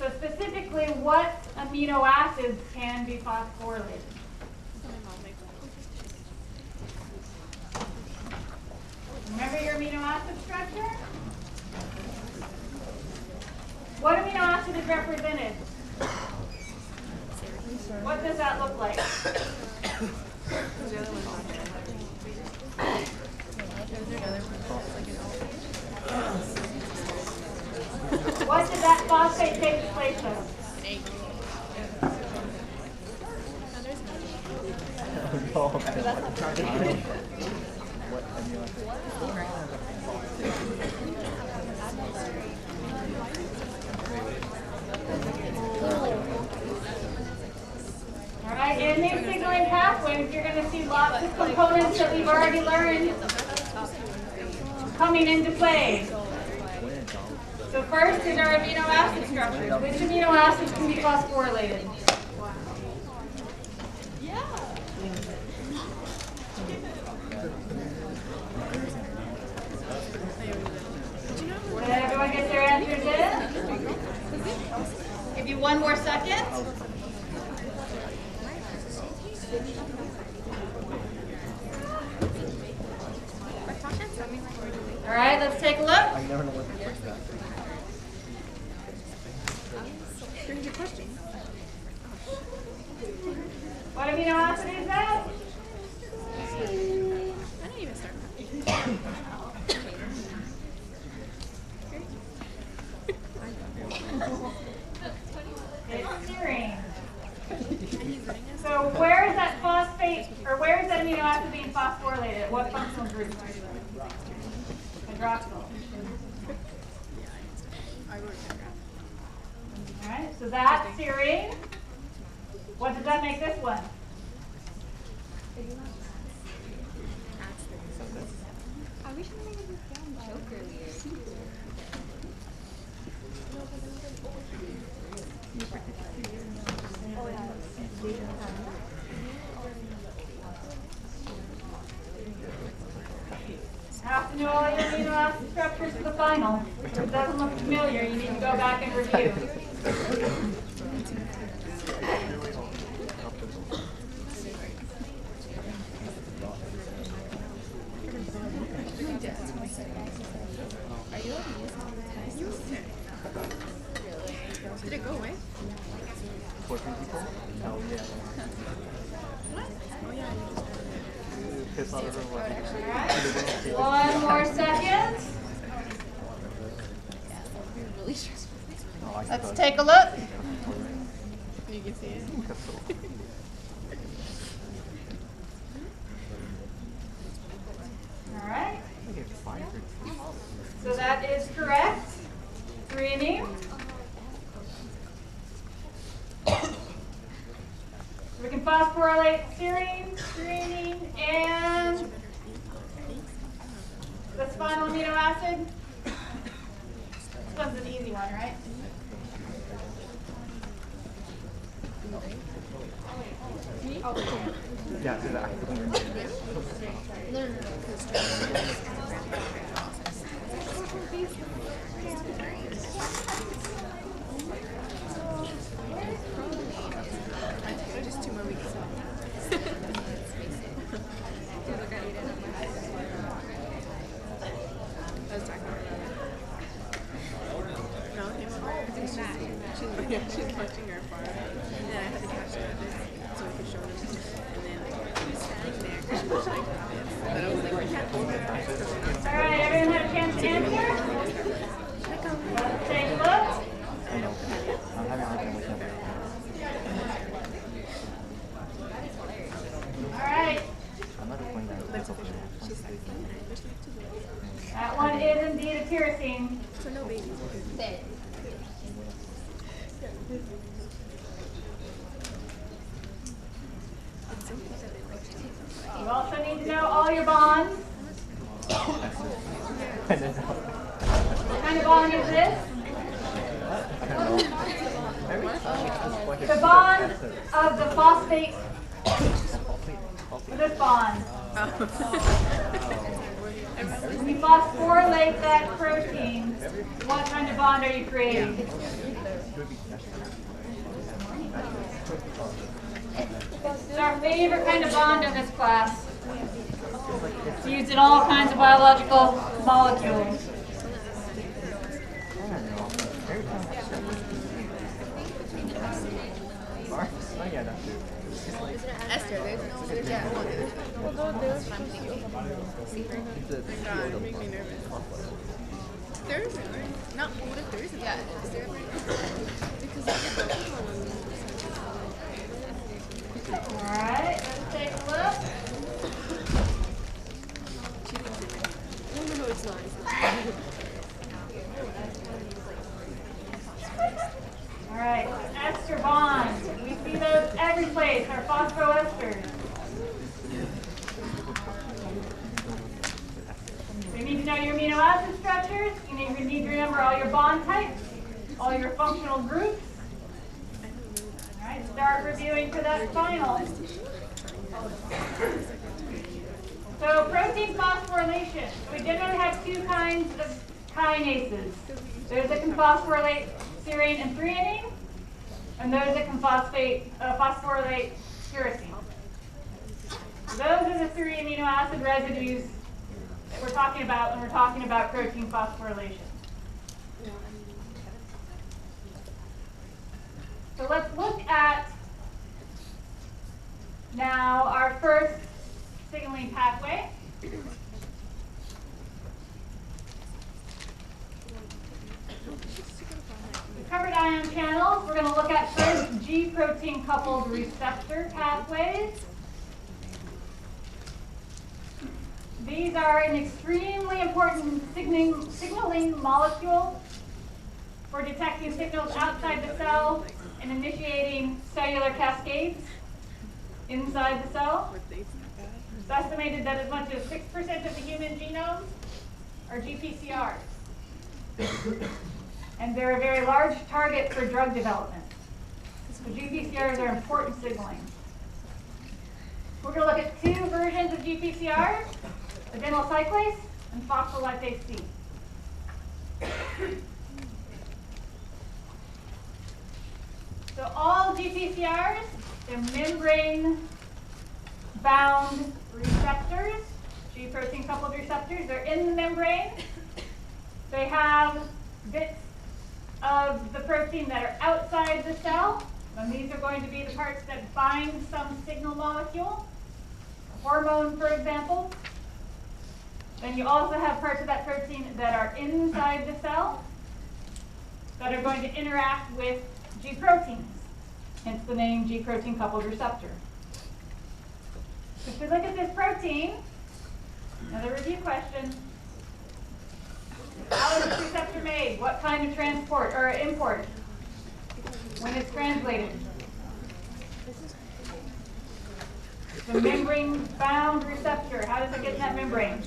So specifically, what amino acids can be phosphorylated? Remember your amino acid structure? What amino acid is represented? What does that look like? What did that phosphate take the place of? All right, in these signaling pathways, you're going to see lots of components that we've already learned coming into play. So first is our amino acid structures. Which amino acids can be phosphorylated? Did everyone get their answers in? Give you one more second. All right, let's take a look. I never know what the first that. What amino acid is that? I didn't even start. It's serine. So where is that phosphate, or where is that amino acid being phosphorylated? What functional group? Hydroxyl. All right, so that's serine. What does that make this one? I wish I would have found joke earlier. Have to know all your amino acid structures for the final. If it doesn't look familiar, you need to go back and review. Did it go away? 14 people? Oh, yeah. Oh, yeah. Piss off everyone. One more second. Really stressful. Let's take a look. You can see it. All right. So that is correct. Threonine. We can phosphorylate serine, threonine, and this final amino acid. This one's an easy one, right? Yeah, do that. Just 2 more weeks. I was talking about it. No, it came over. I think she's watching her farm. And then I had to catch it so we could show them. And then she was standing there because she was like this. But I was like, we can't hold it. All right, everyone had a chance to answer? Let's take a look. I know. I'm having a hard time with him. All right. I'm not just playing that. That's okay. She's like, there's like 2 babies. That one is indeed a tyrosine. So no babies. You also need to know all your bonds. And then, What kind of bond is this? The bond of the phosphate with this bond. I When you phosphorylate that protein, what kind of bond are you creating? It's our favorite kind of bond in this class. It's used in all kinds of biological molecules. Esther, there's no God, you make me nervous. There isn't, right? Not what if there isn't? Yeah, is there? Because Alright, let's take a look. no, it's not. Alright, ester bonds. We see those every place, our phosphoesters. You need to know your amino acid structures. You need to remember all your bond types, all your functional groups. Alright, start reviewing for that final. So protein phosphorylation. We generally have two kinds of kinases. There's that can phosphorylate serine and threonine, and those that can phosphorylate tyrosine. Those are the three amino acid residues that we're talking about when we're talking about protein phosphorylation. So let's look at now our first signaling pathway. We covered ion channels. We're going to look at first G protein coupled receptor pathways. These are an extremely important signaling molecule for detecting signals outside the cell and initiating cellular cascades inside the cell. It's estimated that as much as 6% of the human genome are GPCRs. And they're a very large target for drug development. So GPCRs are important signaling. We're going to look at two versions of GPCRs, adenyl cyclase and phospholipase C. So all GPCRs, they're membrane-bound receptors, G protein coupled receptors. They're in the membrane. They have bits of the protein that are outside the cell, and these are going to be the parts that bind some signal molecule, a hormone, for example. Then you also have parts of that protein that are inside the cell that are going to interact with G proteins, hence the name G protein coupled receptor. If we look at this protein, another review question. How is this receptor made? What kind of transport or import when it's translated? The membrane-bound receptor. How does it get in that membrane?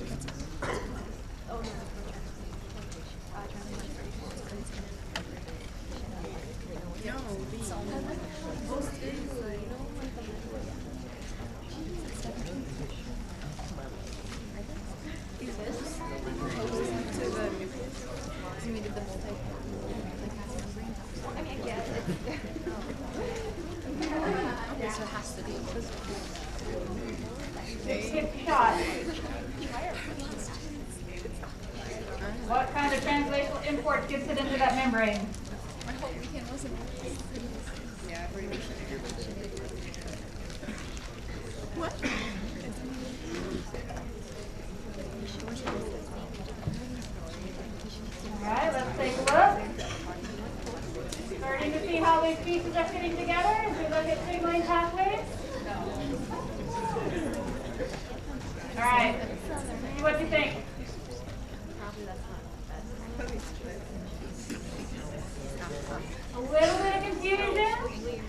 Shot. What kind of translational import gets it into that membrane? I hope we can listen. Yeah, I've already mentioned it. What? Alright, let's take a look. Starting to see how these pieces are fitting together as we look at signaling pathways. Alright, see what you think. A little bit of confusion.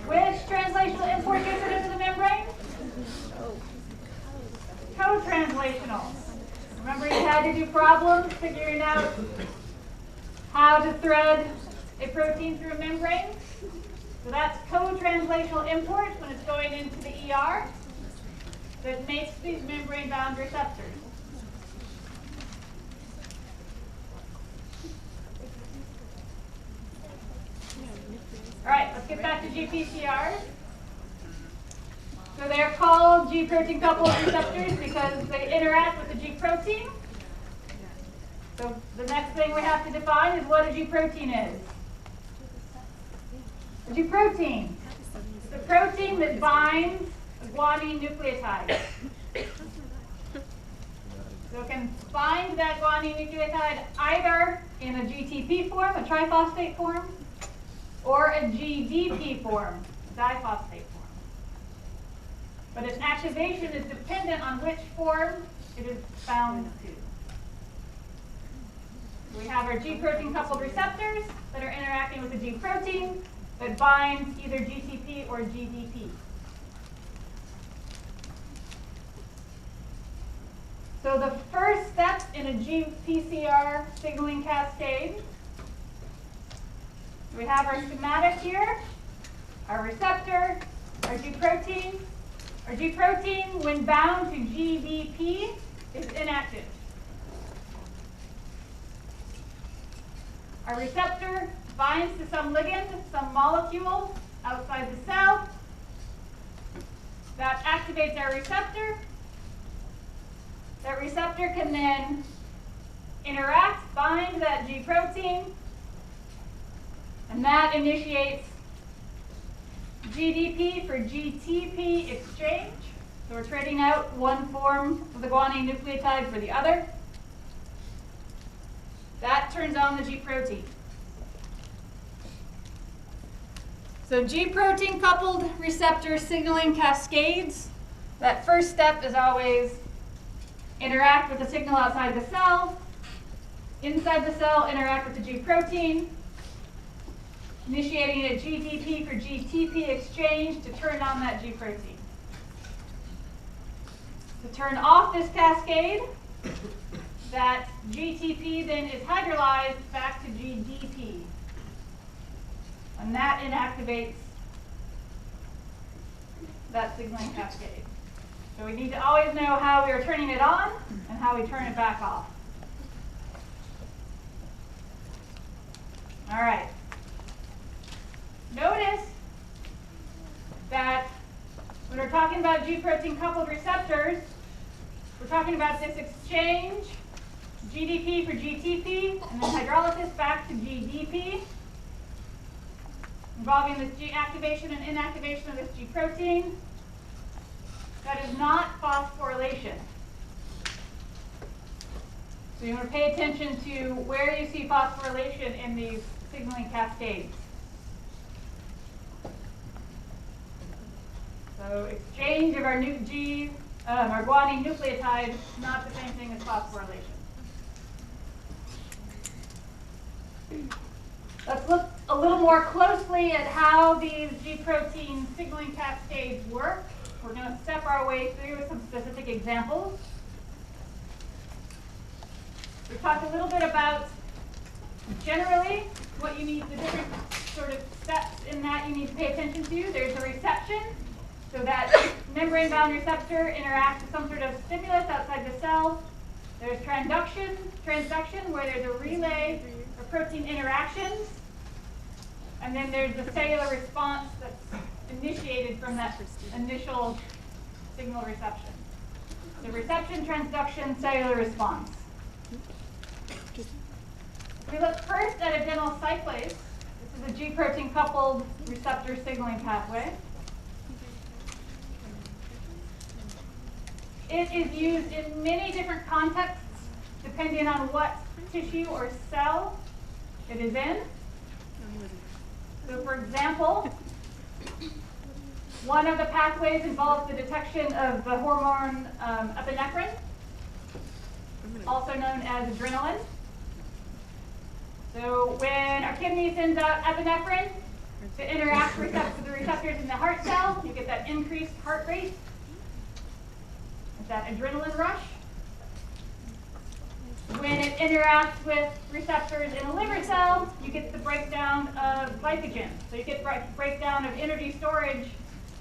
Which translational import gets it into the membrane? Co-translational. Remember you had to do problems figuring out how to thread a protein through a membrane? So that's co-translational import when it's going into the ER that makes these membrane-bound receptors. All right, let's get back to GPCRs. So they're called G protein coupled receptors because they interact with the G protein. So the next thing we have to define is what a G protein is. A G protein, the protein that binds a guanine nucleotide. So it can bind that guanine nucleotide either in a GTP form, a triphosphate form, or a GDP form, a diphosphate form. But its activation is dependent on which form it is bound to. So we have our G protein coupled receptors that are interacting with the G protein that binds either GTP or GDP. So the first step in a GPCR signaling cascade, we have our schematic here, our receptor, our G protein. Our G protein, when bound to GDP, is inactive. Our receptor binds to some ligand, some molecule outside the cell. That activates our receptor. That receptor can then interact, bind that G protein, and that initiates GDP for GTP exchange. So we're trading out one form of the guanine nucleotide for the other. That turns on the G protein. So G protein coupled receptor signaling cascades. That first step is always interact with the signal outside the cell. Inside the cell, interact with the G protein, initiating a GDP for GTP exchange to turn on that G protein. To turn off this cascade, that GTP then is hydrolyzed back to GDP. And that inactivates that signaling cascade. So we need to always know how we are turning it on and how we turn it back off. All right. Notice that when we're talking about G protein coupled receptors, we're talking about this exchange, GDP for GTP, and then hydrolysis back to GDP, involving this G activation and inactivation of this G protein. That is not phosphorylation. So you want to pay attention to where you see phosphorylation in these signaling cascades. So exchange of our our guanine nucleotide is not the same thing as phosphorylation. Let's look a little more closely at how these G protein signaling cascades work. We're going to step our way through some specific examples. We talked a little bit about generally what you need, the different sort of steps in that you need to pay attention to. There's a reception, so that membrane-bound receptor interacts with some sort of stimulus outside the cell. There's transduction, where there's a relay of protein interactions. And then there's the cellular response that's initiated from that initial signal reception. So reception, transduction, cellular response. We look first at adenyl cyclase. This is a G protein coupled receptor signaling pathway. It is used in many different contexts depending on what tissue or cell it is in. So for example, one of the pathways involves the detection of the hormone epinephrine, also known as adrenaline. So when our kidney sends out epinephrine to interact with the receptors in the heart cell, you get that increased heart rate. It's that adrenaline rush. When it interacts with receptors in a liver cell, you get the breakdown of glycogen. So you get breakdown of energy storage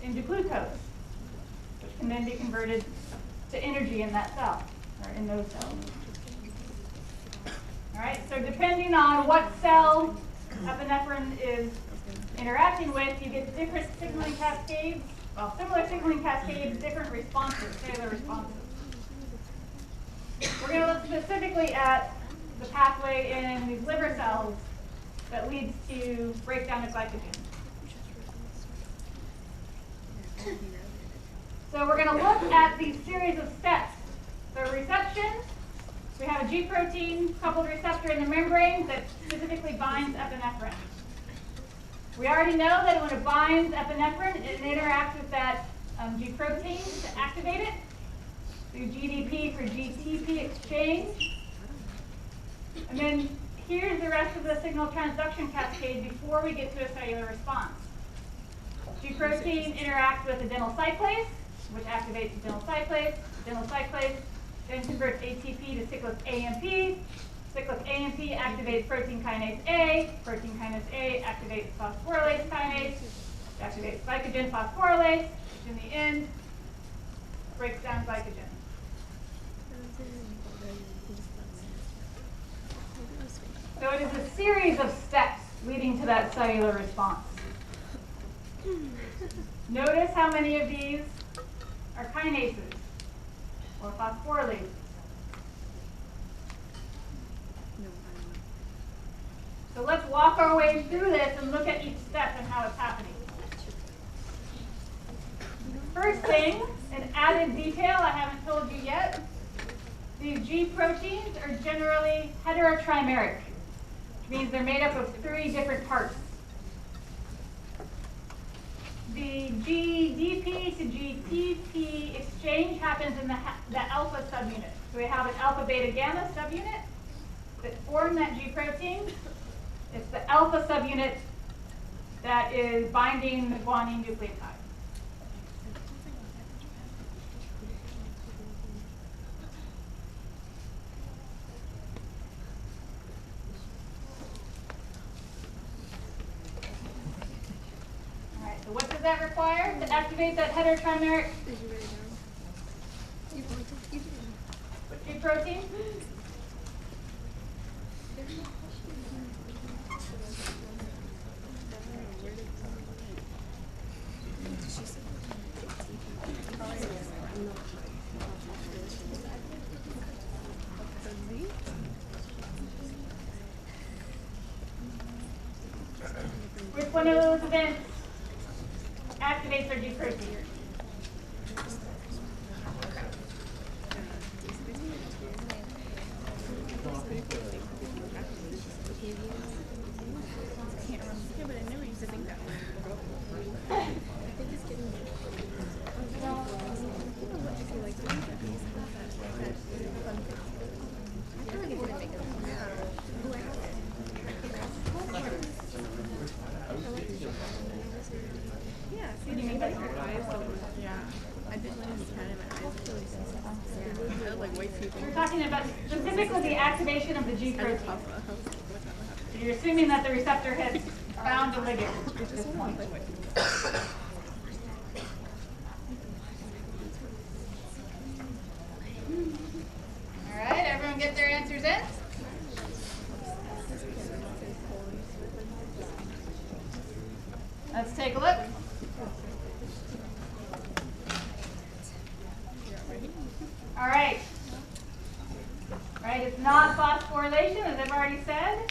into glucose, which can then be converted to energy in that cell, or in those cells. All right, so depending on what cell epinephrine is interacting with, you get different signaling cascades, well, similar signaling cascades, different responses, cellular responses. We're going to look specifically at the pathway in these liver cells that leads to breakdown of glycogen. So we're going to look at these series of steps. So reception, we have a G protein coupled receptor in the membrane that specifically binds epinephrine. We already know that when it binds epinephrine, it interacts with that G protein to activate it through GDP for GTP exchange. And then here's the rest of the signal transduction cascade before we get to a cellular response. G protein interacts with adenyl cyclase, which activates adenyl cyclase. Adenyl cyclase then converts ATP to cyclic AMP. Cyclic AMP activates protein kinase A. Protein kinase A activates phosphorylase kinase. It activates glycogen phosphorylase, which in the end breaks down glycogen. So it is a series of steps leading to that cellular response. Notice how many of these are kinases or phosphorylases. So let's walk our way through this and look at each step and how it's happening. First thing, an added detail I haven't told you yet, these G proteins are generally heterotrimeric, which means they're made up of 3 different parts. The GDP to GTP exchange happens in the alpha subunit. So we have an alpha beta gamma subunit that form that G protein. It's the alpha subunit that is binding the guanine nucleotide. All right, so what does that require to activate that heterotrimeric G protein? Which one of those events activates our G protein? Yeah, but I never used to think that way. I think it's getting I feel like I feel like I didn't make it. Yeah, see, you mean like your eyes? Yeah, I did when I was trying my eyes really sensitive. I had like white people. We're talking about specifically the activation of the G protein. So you're assuming that the receptor has found a ligand at this point. All right, everyone get their answers in? Let's take a look. All right. Right, it's not phosphorylation, as I've already said.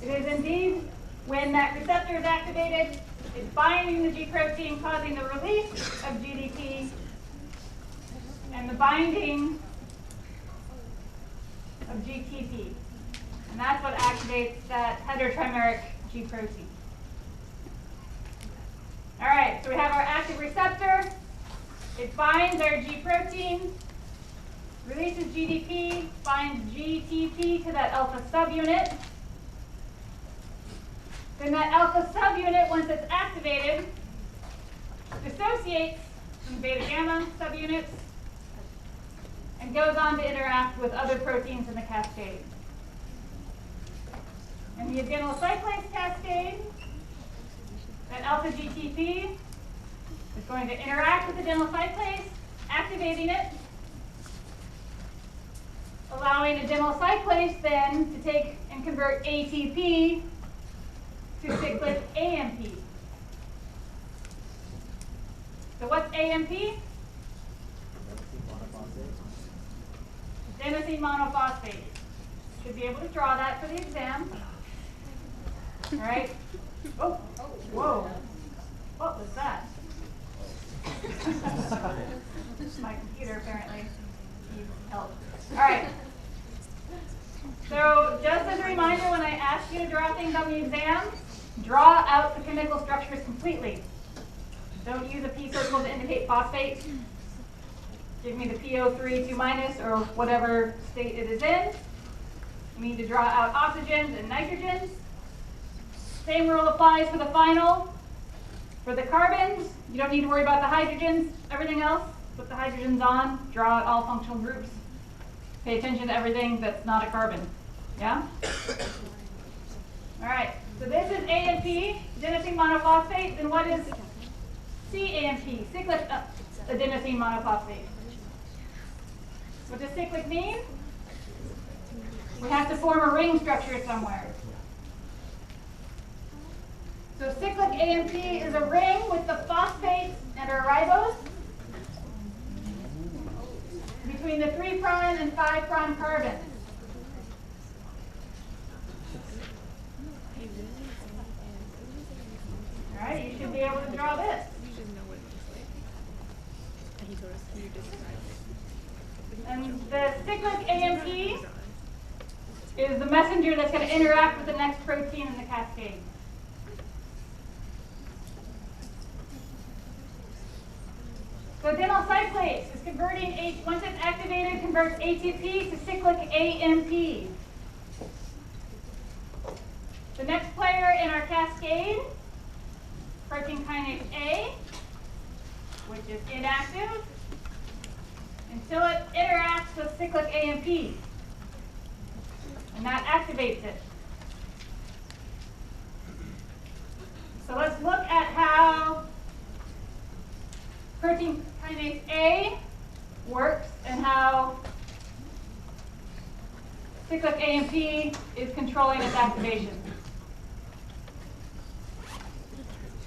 It is indeed when that receptor is activated, it's binding the G protein, causing the release of GDP and the binding of GTP. And that's what activates that heterotrimeric G protein. All right, so we have our active receptor. It binds our G protein, releases GDP, binds GTP to that alpha subunit. Then that alpha subunit, once it's activated, dissociates from beta gamma subunits and goes on to interact with other proteins in the cascade. And the adenyl cyclase cascade, that alpha GTP is going to interact with adenyl cyclase, activating it, allowing adenyl cyclase then to take and convert ATP to cyclic AMP. So what's AMP? Adenosine monophosphate. Should be able to draw that for the exam. All right. Oh, whoa. What was that? My computer apparently needs help. All right. So just as a reminder, when I asked you to draw things on the exam, draw out the chemical structures completely. Don't use a P circle to indicate phosphate. Give me the PO3 2- or whatever state it is in. You need to draw out oxygens and nitrogens. Same rule applies for the final. For the carbons, you don't need to worry about the hydrogens. Everything else, put the hydrogens on, draw out all functional groups. Pay attention to everything that's not a carbon. Yeah? All right, so this is AMP, adenosine monophosphate. Then what is CAMP, cyclic adenosine monophosphate? What does cyclic mean? We have to form a ring structure somewhere. So cyclic AMP is a ring with the phosphate and a ribose between the 3' and 5' carbons. All right, you should be able to draw this. You should know what it looks like. And he told us you describe it. And the cyclic AMP is the messenger that's going to interact with the next protein in the cascade. So adenyl cyclase is converting, once it's activated, converts ATP to cyclic AMP. The next player in our cascade, protein kinase A, which is inactive, until it interacts with cyclic AMP. And that activates it. So let's look at how protein kinase A works and how cyclic AMP is controlling its activation.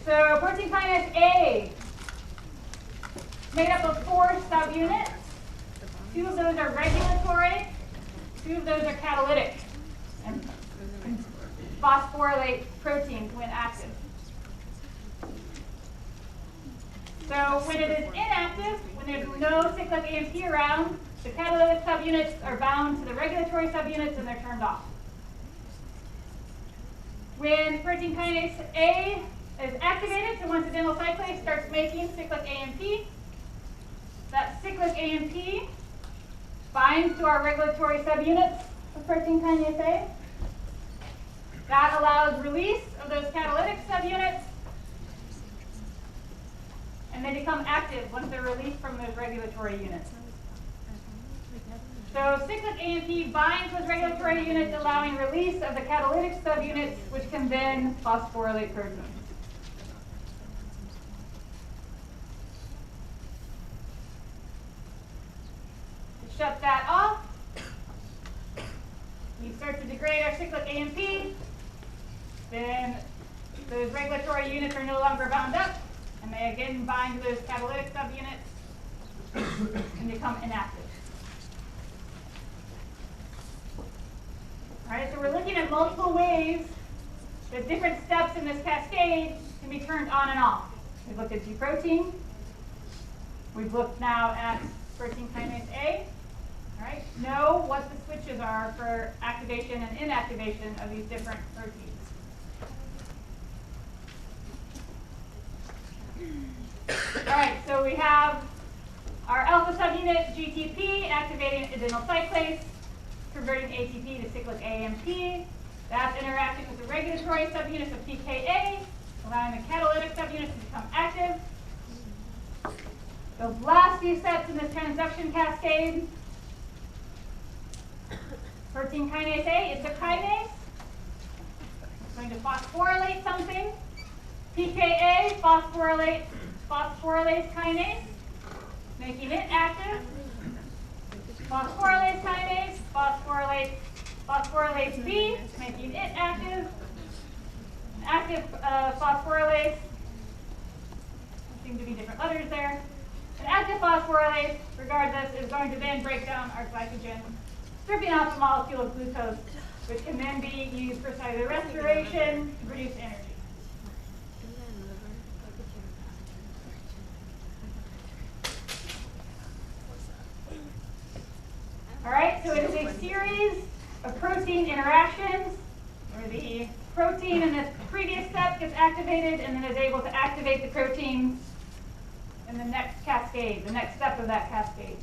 So protein kinase A is made up of 4 subunits. 2 of those are regulatory, 2 of those are catalytic and phosphorylate proteins when active. So when it is inactive, when there's no cyclic AMP around, the catalytic subunits are bound to the regulatory subunits and they're turned off. When protein kinase A is activated, so once adenyl cyclase starts making cyclic AMP, that cyclic AMP binds to our regulatory subunits of protein kinase A. That allows release of those catalytic subunits, and they become active once they're released from those regulatory units. So cyclic AMP binds those regulatory units, allowing release of the catalytic subunits, which can then phosphorylate proteins. To shut that off, we start to degrade our cyclic AMP, then those regulatory units are no longer bound up, and they again bind to those catalytic subunits and become inactive. All right, so we're looking at multiple ways that different steps in this cascade can be turned on and off. We've looked at G protein. We've looked now at protein kinase A. All right, know what the switches are for activation and inactivation of these different proteins. All right, so we have our alpha subunit GTP activating adenyl cyclase, converting ATP to cyclic AMP. That's interacting with the regulatory subunits of pKa, allowing the catalytic subunits to become active. Those last few steps in this transduction cascade, protein kinase A, it's a kinase. It's going to phosphorylate something. pKa, phosphorylase kinase, making it active. Phosphorylase kinase, phosphorylase B, making it active. inactive phosphorylase. There seem to be different letters there. An active phosphorylase, regardless, is going to then break down our glycogen, stripping off a molecule of glucose, which can then be used for cellular respiration to produce energy. All right, so it is a series of protein interactions where the protein in this previous step gets activated and then is able to activate the protein in the next cascade, the next step of that cascade.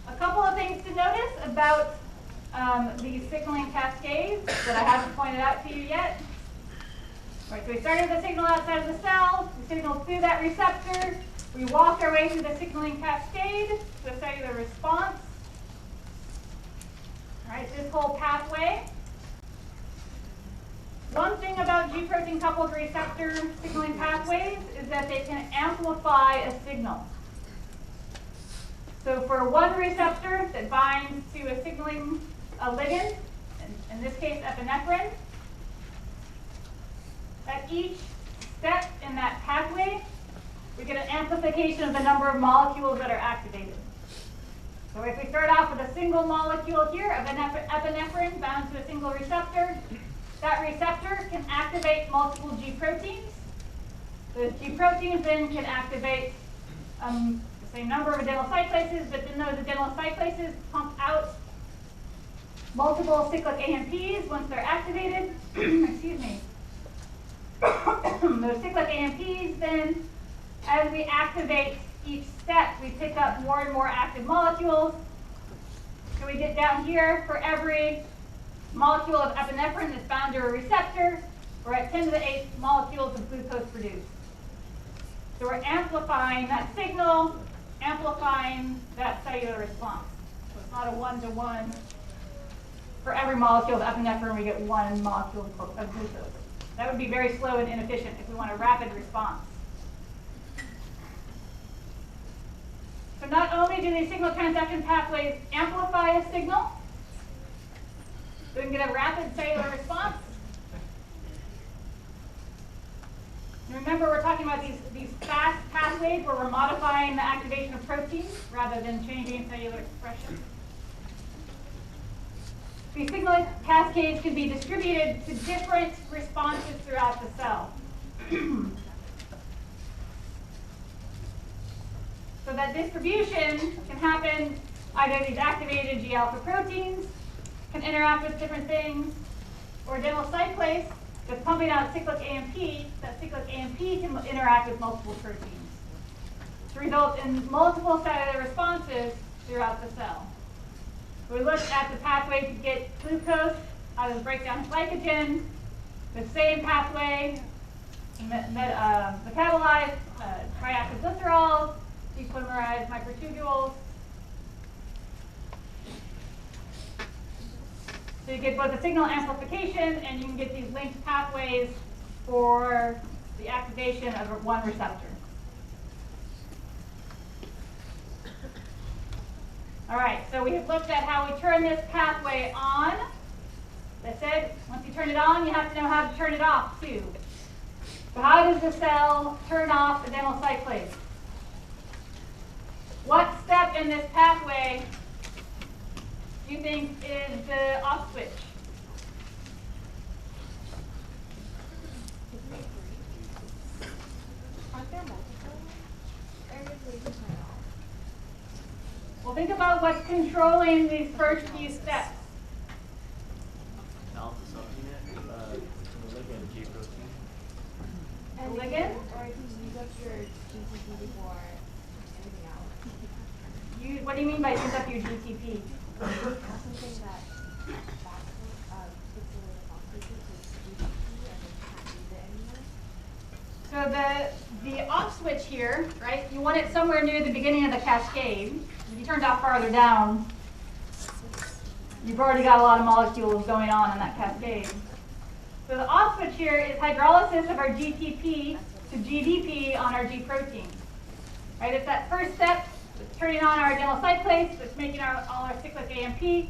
A couple of things to notice about the signaling cascades that I haven't pointed out to you yet. All right, so we started the signal outside of the cell, we signaled through that receptor, we walked our way through the signaling cascade to a cellular response. All right, this whole pathway. One thing about G protein coupled receptor signaling pathways is that they can amplify a signal. So for one receptor that binds to a signaling ligand, in this case epinephrine, at each step in that pathway, we get an amplification of the number of molecules that are activated. So if we start off with a single molecule here of an epinephrine bound to a single receptor, that receptor can activate multiple G proteins. Those G proteins then can activate the same number of adenylocyclases, but then those adenylocyclases pump out multiple cyclic AMPs once they're activated. Excuse me. Those cyclic AMPs then, as we activate each step, we pick up more and more active molecules. So we get down here, for every molecule of epinephrine that's bound to a receptor, we're at 10 to the 8th molecules of glucose produced. So we're amplifying that signal, amplifying that cellular response. So it's not a one-to-one. For every molecule of epinephrine, we get one molecule of glucose. That would be very slow and inefficient if we want a rapid response. So not only do these signal transduction pathways amplify a signal, so we can get a rapid cellular response. And remember, we're talking about these fast pathways where we're modifying the activation of proteins rather than changing cellular expression. These signal cascades can be distributed to different responses throughout the cell. So that distribution can happen either these activated G-alpha proteins can interact with different things, or adenylocyclase that's pumping out cyclic AMP, that cyclic AMP can interact with multiple proteins to result in multiple cellular responses throughout the cell. We looked at the pathway to get glucose out of the breakdown of glycogen, the same pathway, metabolized triacylglycerols, depolymerized microtubules. So you get both the signal amplification and you can get these linked pathways for the activation of one receptor. All right, so we have looked at how we turn this pathway on. As I said, once you turn it on, you have to know how to turn it off too. So how does the cell turn off adenylocyclase? What step in this pathway do you think is the off switch? Aren't there multiple areas where you can turn it off? Well, think about what's controlling these first few steps. Alpha subunit, the ligand G protein. And ligand? Or you use up your GTP before anything else. What do you mean by use up your GTP? Something that puts away the phosphate is GTP and then can't use it anymore. So the off switch here, right, you want it somewhere near the beginning of the cascade. If you turned off farther down, you've already got a lot of molecules going on in that cascade. So the off switch here is hydrolysis of our GTP to GDP on our G protein. Right, it's that first step turning on our adenyl cyclase, that's making all our cyclic AMP,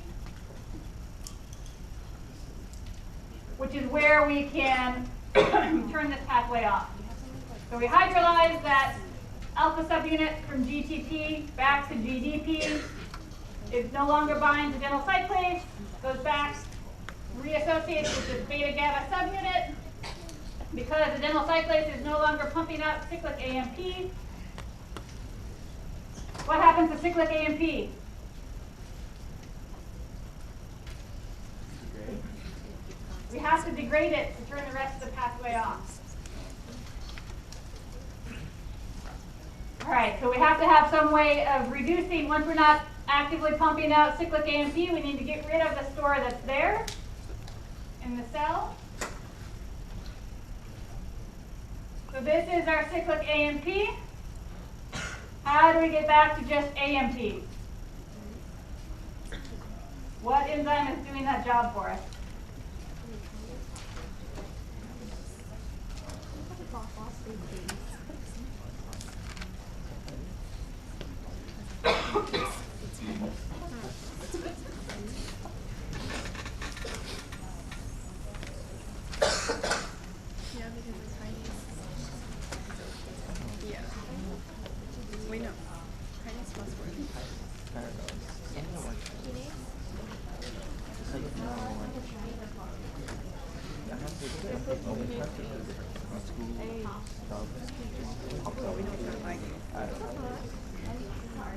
which is where we can turn this pathway off. So we hydrolyze that alpha subunit from GTP back to GDP. It no longer binds adenyl cyclase, goes back, reassociates with this beta GABA subunit. Because adenyl cyclase is no longer pumping out cyclic AMP, what happens to cyclic AMP? We have to degrade it to turn the rest of the pathway off. All right, so we have to have some way of reducing, once we're not actively pumping out cyclic AMP, we need to get rid of the store that's there in the cell. So this is our cyclic AMP. How do we get back to just AMP? What enzyme is doing that job for us? Yeah, because it's kinase. Yeah. Wait, no. Kinase phosphorus. I don't know. Yes. I don't know. I have to do it. School, job, pops up. We don't sound like it. I don't know.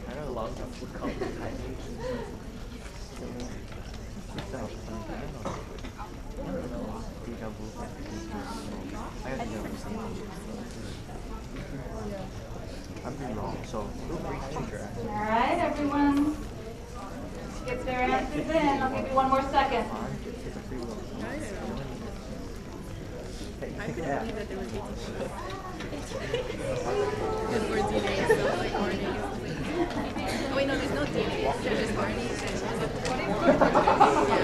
I know a lot of food companies. I'm being wrong, so feel free to change your answer. All right, everyone. Get their answers in. I'll give you one more second. It's a free will. I don't know. I couldn't believe that they were taking shit. Because we're DNA, so like RNA is like... Oh wait, no, there's no DNA. There's just RNA.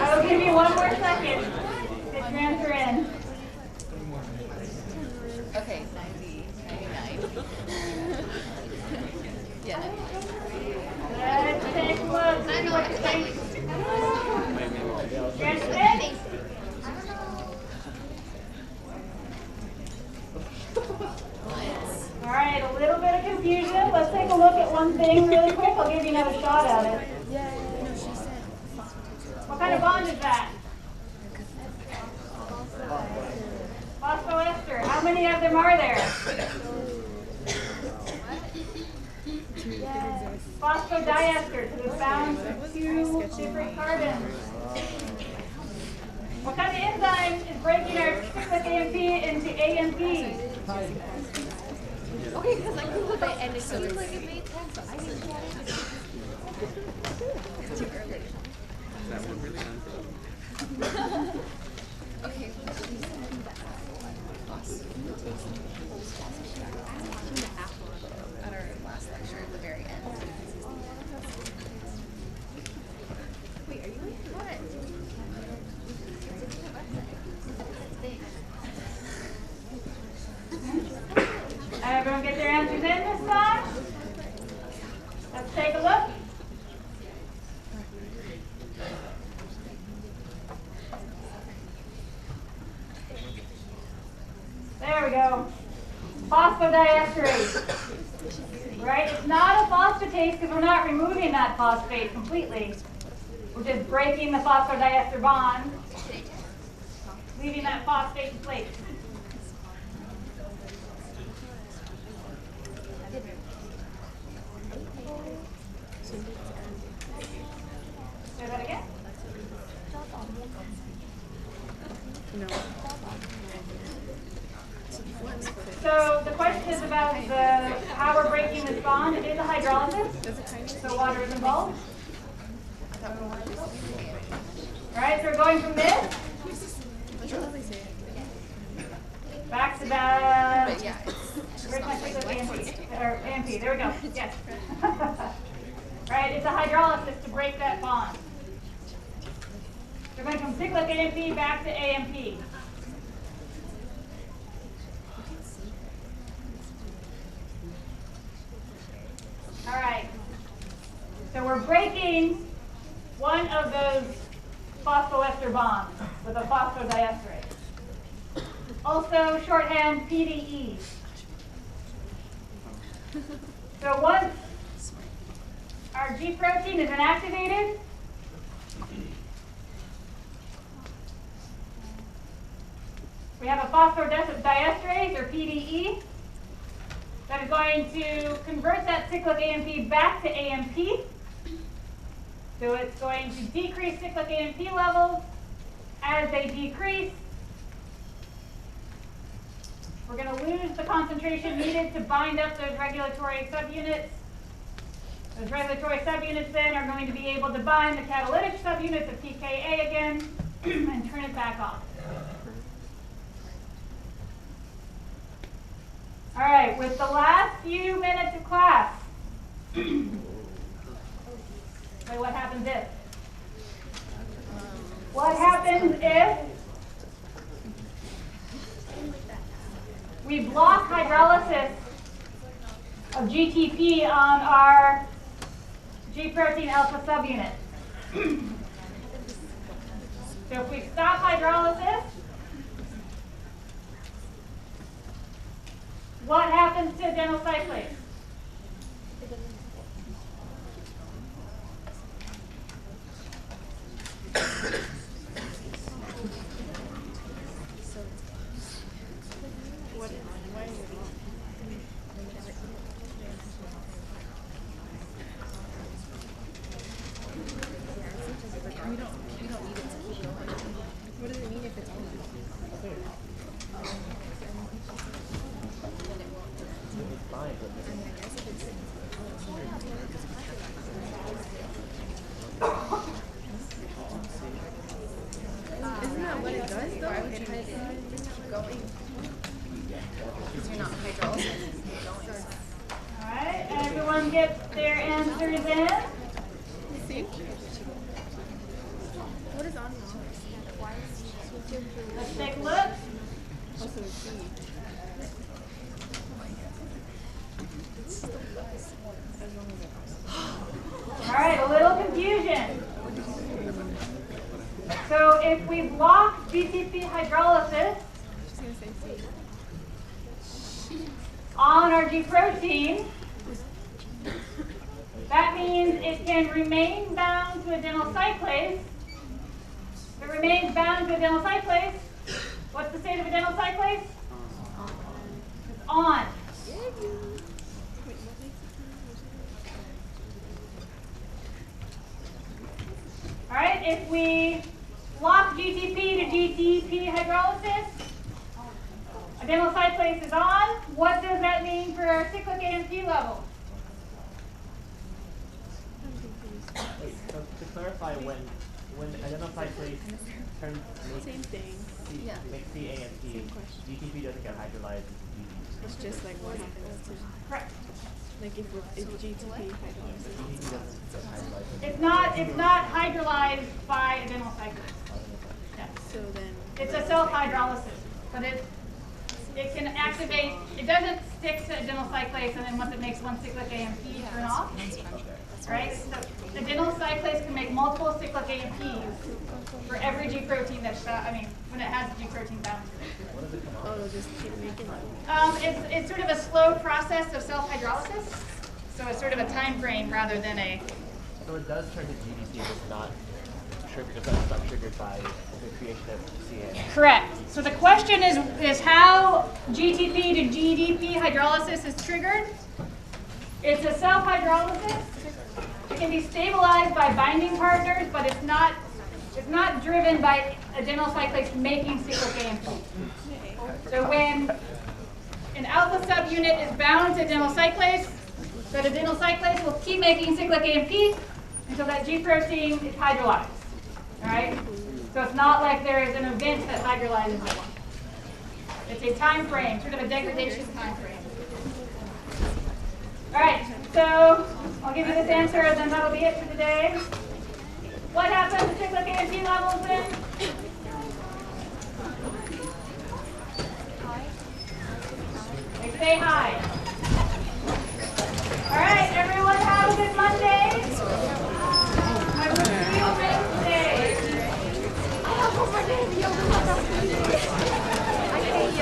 I will give you one more second. Get your answer in. Okay, 90, 99. Yeah, 99. Let's take a look. See what you think. Your answer in? All right, a little bit of confusion. Let's take a look at one thing really quick. I'll give you another shot at it. What kind of bond is that? Phosphoester. How many of them are there? Phosphodiester, because it's bound to two different carbons. What kind of enzyme is breaking our cyclic AMP into AMP? Okay, because I googled it and it seemed like it made sense, but I didn't get it. Too early. That one really answered. Okay. At our last lecture at the very end. Wait, are you what? Everyone get their answers in this time? Let's take a look. There we go. Phosphodiesterase. Right? It's not a phosphatase because we're not removing that phosphate completely. We're just breaking the phosphodiester bond, leaving that phosphate in place. Say that again? No. So the question is about how we're breaking this bond. It is a hydrolysis, so water is involved. All right, so we're going from this back to the. But yeah, Where's my cyclic AMP? Or AMP, there we go. Yes. Right, it's a hydrolysis to break that bond. We're going from cyclic AMP back to AMP. All right. So we're breaking one of those phosphoester bonds with a phosphodiesterase. Also shorthand PDE. So once our G protein is inactivated, we have a phosphodiesterase, or PDE, that is going to convert that cyclic AMP back to AMP. So it's going to decrease cyclic AMP levels. As they decrease, we're going to lose the concentration needed to bind up those regulatory subunits. Those regulatory subunits then are going to be able to bind the catalytic subunits of pKa again and turn it back off. All right, with the last few minutes of class, wait, what happens if? What happens if we block hydrolysis of GTP on our G protein alpha subunit? So if we stop hydrolysis, what happens to adenyl cyclase? What does it mean if it's on? Isn't that what it does though? Why would you keep going? Because you're not hydrolyzing, it's keep going. All right, everyone gets their answers in. See? What is on? Let's take a look. Also a C. All right, a little confusion. So if we block GTP hydrolysis She's gonna say C. on our G protein, that means it can remain bound to adenyl cyclase. If it remains bound to adenyl cyclase, what's the state of adenyl cyclase? It's on. All right, if we block GTP to GTP hydrolysis, adenyl cyclase is on. What does that mean for our cyclic AMP level? So to clarify, when adenyl cyclase turns Same thing. makes CAMP, GTP doesn't get hydrolyzed. It's just like what happens to Correct. like if GTP hydrolysis. GTP doesn't get hydrolyzed. It's not hydrolyzed by adenyl cyclase. Yeah. So then It's a self hydrolysis, but it can activate. It doesn't stick to adenyl cyclase, and then once it makes one cyclic AMP, turn off. Right? So adenyl cyclase can make multiple cyclic AMPs for every G protein that's when it has a G protein bound to it. oh, it'll just keep making them. It's sort of a slow process of self hydrolysis, so it's sort of a time frame rather than a. So it does turn to GDC, but it's not triggered by the creation of CAMP. Correct. So the question is how GTP to GDP hydrolysis is triggered. It's a self hydrolysis. It can be stabilized by binding partners, but it's not driven by adenyl cyclase making cyclic AMP. So when an alpha subunit is bound to adenyl cyclase, that adenyl cyclase will keep making cyclic AMP until that G protein is hydrolyzed. All right? So it's not like there is an event that hydrolyzes it. It's a time frame, sort of a degradation time frame. All right, so I'll give you this answer, and then that'll be it for today. What happens to cyclic AMP levels then? They stay high. All right, everyone have Have a good Monday. I will see you Wednesday. I have one more day of yoga. I hate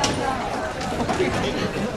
yoga.